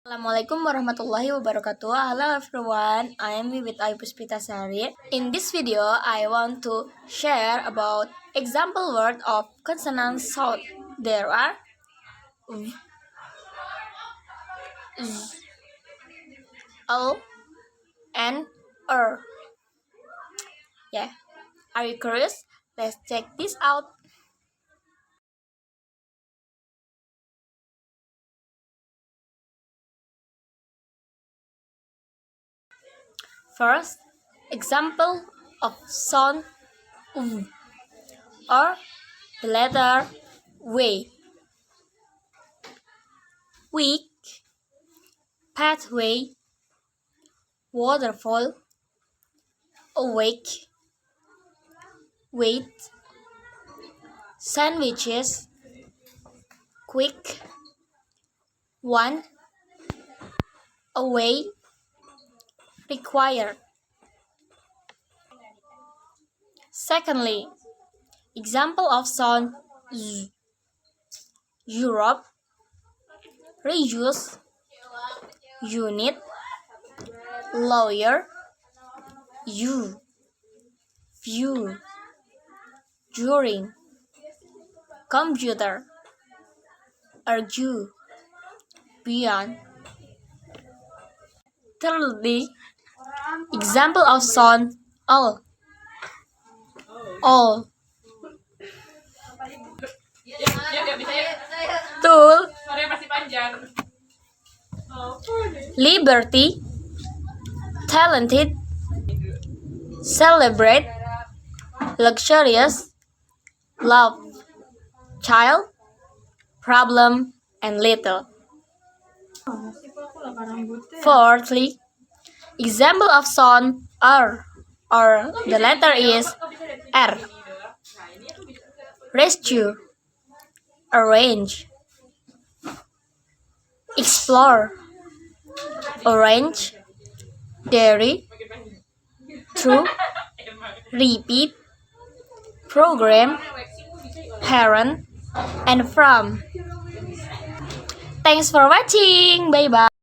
Assalamualaikum warahmatullahi wabarakatuh. Hello everyone, I am with Ayu Puspitasari. In this video, I want to share about example word of consonant sound. There are v, z, l, and r. Yeah, are you curious? Let's check this out. First, example of sound v, or the letter w. Week, pathway, waterfall, awake, wait, sandwiches, quick, one, away, required. Secondly, example of sound z, Europe, reduce, unit, lawyer, you, view, during, computer, argue, beyond. Thirdly, example of sound all, tool, liberty, talented, celebrate, luxurious, love, child, problem, and little. Fourthly, example of sound R, or the letter is R. Rescue, arrange, explore, orange, dairy, true, repeat, program, parent, and from. Thanks for watching. Bye bye.